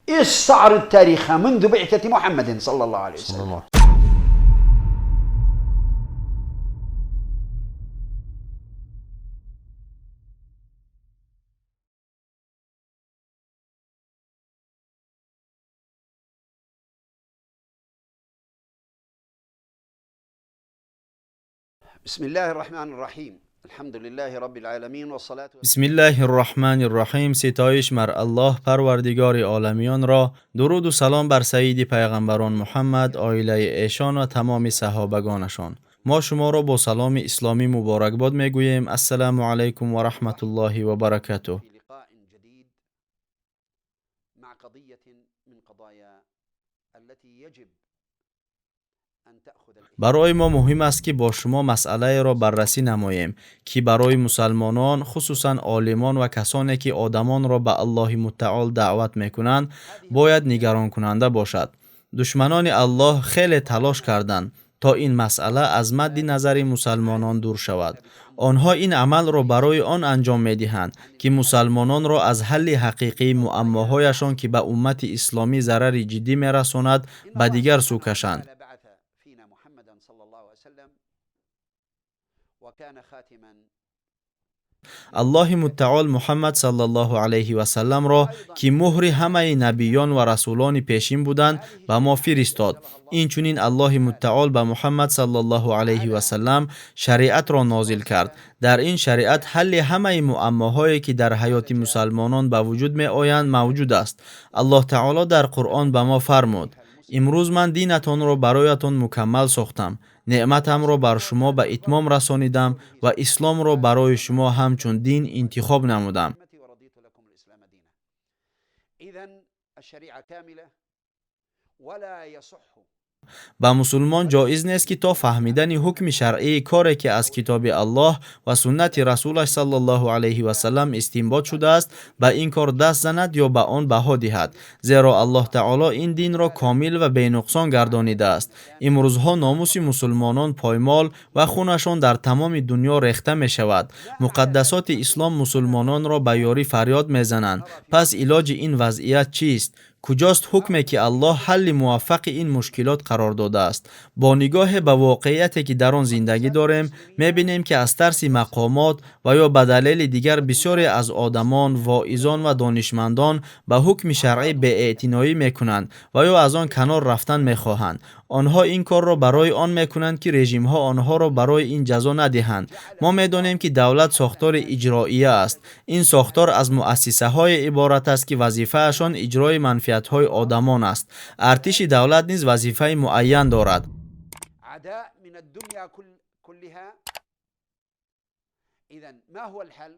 استعرض التاريخ منذ بعثة محمد صلى الله عليه وسلم. بسم الله الرحمن الرحیم. الحمد لله رب العالمین و صلات بسم الله الرحمن الرحیم. ستایش بر الله پروردگار عالمیان را، درود و سلام بر سید پیغمبران محمد، عائله ایشان و تمام صحابگانشان. ما شما را با سلام اسلامی مبارکباد میگوییم. السلام علیکم و رحمت الله و برکاته. في لقاء جديد مع قضية من قضايا التي يجب أن تأخذ برای ما مهم است که با شما مسئله را بررسی نماییم که برای مسلمانان، خصوصا عالمان و کسانی که آدمان را به الله متعال دعوت میکنند باید نگران کننده باشد. دشمنان الله خیلی تلاش کردند تا این مسئله از مد نظر مسلمانان دور شود. آنها این عمل را برای آن انجام می‌دهند که مسلمانان را از حل حقیقی معماهایشان که به امت اسلامی ضرر جدی می‌رساند به دیگر سو کشند. بعث فينا محمدا صلى الله عليه وسلم وكان خاتما. الله متعال محمد صلی الله علیه و سلم را که مهر همه نبیان و رسولان پیشین بودند به ما فرستاد. اینچنین الله متعال به محمد صلی الله علیه و سلم شریعت را نازل کرد. در این شریعت حل همه معماهایی که در حیات مسلمانان به وجود می آیند موجود است. الله تعالی در قرآن به ما فرمود: امروز من دینتان را برایتان مکمل ساختم، نعمتم را بر شما به اتمام رسانیدم و اسلام را برای شما همچون دین انتخاب نمودم. ورضيت لكم الإسلام دينا. إذن الشريعة كاملة ولا يصح. به مسلمان جایز نیست که تا فهمیدن حکم شرعی کاری که از کتاب الله و سنت رسولش صلی الله علیه و سلم استنباط شده است به این کار دست زند یا به آن بها دهد، زیرا الله تعالی این دین را کامل و بی نقصان گردانیده است. امروزها ناموس مسلمانان پایمال و خونشان در تمام دنیا ریخته می شود. مقدسات اسلام مسلمانان را به یاری فریاد می زنند. پس علاج این وضعیت چیست؟ کجاست حکمی که الله حل موفق این مشکلات قرار داده است؟ با نگاه به واقعیتی که در آن زندگی داریم می‌بینیم که از ترس مقامات و یا به دلیل دیگر بسیاری از آدمان، واعظان و دانشمندان به حکم شرعی بی‌اعتنایی می‌کنند و یا از آن کنار رفتن می‌خواهند. آنها این کار را برای آن می‌کنند که رژیم‌ها آنها را برای این جزا ندهند. ما می‌دانیم که دولت ساختار اجراییه است. این ساختار از مؤسسه‌های عبارت است که وظیفه‌شان اجرای منفعت‌های آدمان است. ارتش دولت نیز وظیفه معین دارد. عداء من الدنيا كلها. إذن ما هو الحل؟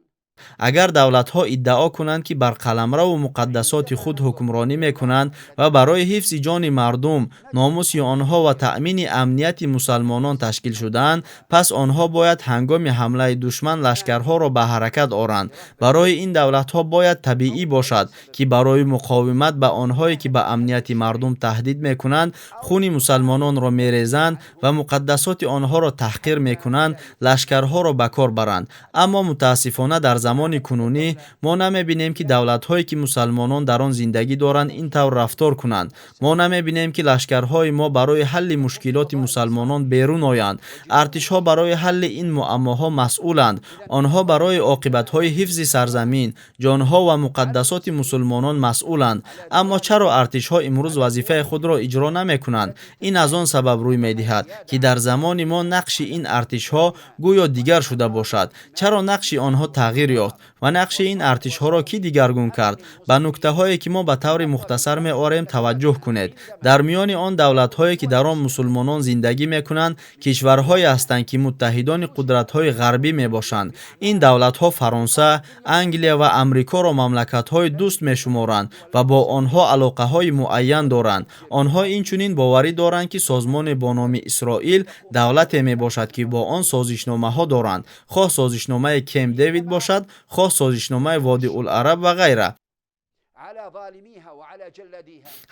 اگر دولت‌ها ادعا کنند که بر قلمرو و مقدسات خود حکمرانی می‌کنند و برای حفظ جان مردم، ناموس آنها و تأمین امنیت مسلمانان تشکیل شدند، پس آنها باید هنگام حمله دشمن لشکرها را به حرکت آورند. برای این دولت‌ها باید طبیعی باشد که برای مقاومت به آنهایی که به امنیت مردم تهدید می‌کنند، خون مسلمانان را می‌ریزند و مقدسات آنها را تحقیر می‌کنند، لشکرها را به کار برند. اما متاسفانه در زمان کنونی ما نمی‌بینیم که دولت‌هایی که مسلمانان در آن زندگی دارند این طور رفتار کنند. ما نمی‌بینیم که لشکرهای ما برای حل مشکلات مسلمانان بیرون آیند. ارتش‌ها برای حل این معماها مسئولند. آنها برای عاقبت‌های حفظ سرزمین، جانها و مقدسات مسلمانان مسئولند. اما چرا ارتش‌ها امروز وظیفه خود را اجرا نمی‌کنند؟ این از آن سبب روی می‌دهد که در زمان ما نقش این ارتش‌ها گویا دیگر شده باشد. چرا نقش آنها تغییر یافت و نقش این ارتش‌ها را کی دیگرگون کرد؟ به نکته‌هایی که ما به طور مختصر می‌آوریم توجه کنید. در میان آن دولت‌هایی که در آن مسلمانان زندگی می‌کنند، کشورهایی هستند که متحدان قدرت‌های غربی می‌باشند. این دولت‌ها فرانسه، انگلیس و امریکا را مملکت‌های دوست می‌شمارند و با آنها علاقه‌های معین دارند. آنها اینچنین باوری دارند که سازمان با نام اسرائیل دولتی میباشد که با آن سازشنامه‌ها دارند، خواه سازشنامه کمپ دیوید باشد، خواه سازشنامه وادی العرب و غیره.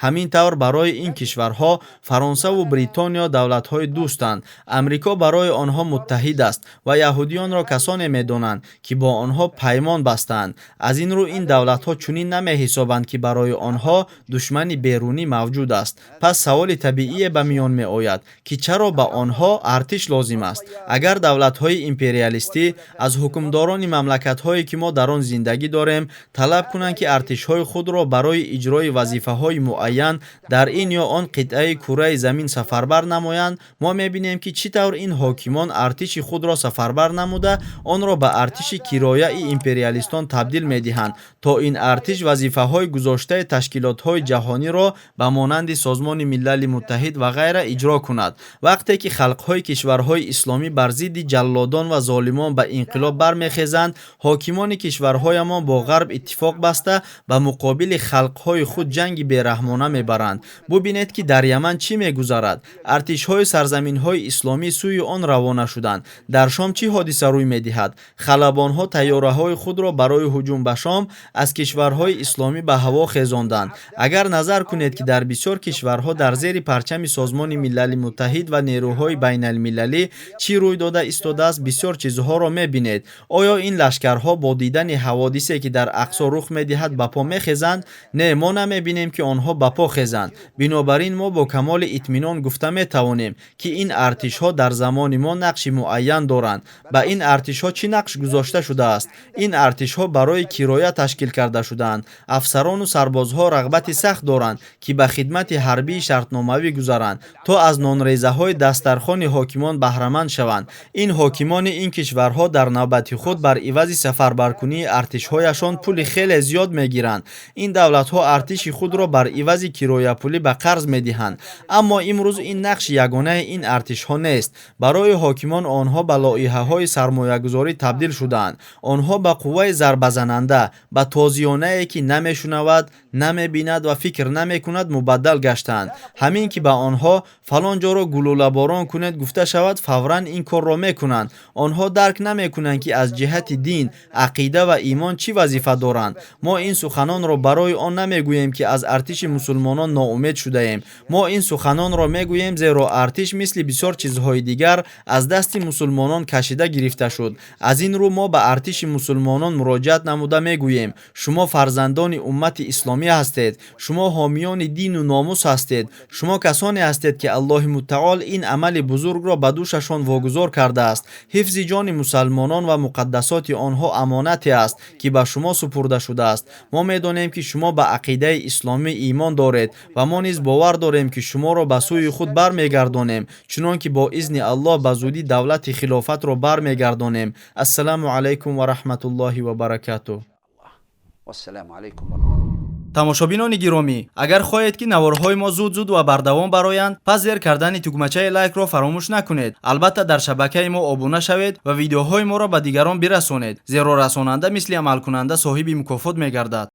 ҳамин тавр барои ин кишварҳо Фаронсаву Бритониё давлатҳои дӯстанд. Амрико барои онҳо муттаҳид аст ва яҳудиёнро касоне медонанд, ки бо онҳо паймон бастаанд. Аз ин рӯ ин давлатҳо чунин намеҳисобанд, ки барои онҳо душмани берунӣ мавҷуд аст. Пас саволи табиие ба миён меояд, ки чаро ба онҳо артиш лозим аст. Агар давлатҳои империалистӣ аз ҳукмдорони мамлакатҳое, ки мо дар он зиндагӣ дорем, талаб кунанд, ки артишҳои худро барои иҷрои вазифаҳои муайян дар ин ё он қитъаи кураи замин сафарбар намоянд, мо мебинем, ки чӣ тавр ин ҳокимон артиши худро сафарбар намуда, онро ба артиши кирояи империалистон табдил медиҳанд, то ин артиш вазифаҳои гузоштаи ташкилотҳои ҷаҳониро ба монанди Созмони Милали Муттаҳид ва ғайра иҷро кунад. Вақте ки халқҳои кишварҳои исломӣ бар зидди ҷаллодон ва золимон ба инқилоб бармехезанд, ҳокимони кишварҳоямон бо ғарб иттифоқ баста ба муқобили халқҳои худ ҷанги бераҳмона мебаранд. Бубинед, ки дар Яман чӣ мегузарад. Артишҳои сарзаминҳои исломӣ сӯи он равона шуданд. Дар Шом чӣ ҳодиса рӯй медиҳад? Халабонҳо тайёраҳои худро барои ҳуҷум ба Шом аз кишварҳои исломӣ ба ҳаво хезонданд. Агар назар кунед, ки дар бисёр кишварҳо дар зери парчами Созмони Милали Муттаҳид ва нерӯҳои байналмилалӣ чӣ рӯй дода истодааст, бисёр чизҳоро мебинед. Оё ин лашкарҳо бо дидани ҳаводисе, ки дар Ақсо рух медиҳад, ба по мехезанд? Не, мо намебинем, ки онҳо ба по хезанд. Бинобар ин мо бо камоли итминон гуфта метавонем, ки ин артишҳо дар замони мо нақши муайян доранд. Ба ин артишҳо чӣ нақш гузошта шудааст? Ин артишҳо барои кироя ташкил карда шудаанд. Афсарону сарбозҳо рағбати сахт доранд, ки ба хидмати ҳарбии шартномавӣ гузаранд, то аз нонрезаҳои дастархони ҳокимон баҳраманд шаванд. Ин ҳокимони ин кишварҳо дар навбати худ бар ивази сафарбаркунии артишҳояшон пули хеле зиёд мегиранд. Ин давлатҳо артиши худро бар ивази кирояпулӣ ба қарз медиҳанд. Аммо имрӯз ин нақши ягонаи ин артишҳо нест. Барои ҳокимон онҳо ба лоиҳаҳои сармоягузорӣ табдил шудаанд. Онҳо ба қувваи зарбазананда, ба тозиёнае, ки намешунавад, намебинад ва фикр намекунад, мубаддал гаштаанд. Ҳамин ки ба онҳо фалон ҷоро гулӯлаборон кунед гуфта шавад, фавран ин корро мекунанд. Онҳо дарк намекунанд, ки аз ҷиҳати дин, ақида ва имон чӣ вазифа доранд. Мо ин суханонро барои он намегӯем, ки аз артиши мусулмонон ноумед шудаем. Мо ин суханонро мегӯем, зеро артиш мисли бисёр чизҳои дигар аз дасти мусулмонон кашида гирифта шуд. Аз ин рӯ мо ба артиши мусулмонон муроҷиат намуда мегӯем: шумо фарзандони уммати исломӣ ҳастед, шумо ҳомиёни дину номус ҳастед, шумо касоне ҳастед, ки Аллоҳи мутаол ин амали бузургро ба дӯшашон вогузор кардааст. ҳифзи ҷони мусалмонон ва муқаддасоти онҳо амонате аст, ки ба шумо супурда шудааст. мо медонем, ки шумо ба ақидаи исломӣ имон доред ва мо низ бовар дорем, ки шуморо ба сӯи худ бармегардонем, чунон ки бо изни Аллоҳ ба зудӣ давлати хилофатро бармегардонем. Ассаламу алайкум ва раҳматуллоҳи ва баракатуҳ. тамошобинони гиромӣ, агар хоҳед, ки наворҳои мо зуд ва бардавом бароянд, пас зер кардани тугмачаи лайкро фаромӯш накунед. Албатта дар шабакаи мо обуна шавед ва видеоҳои моро ба дигарон бирасонед, зеро расонанда мисли амалкунанда соҳиби мукофот мегардад.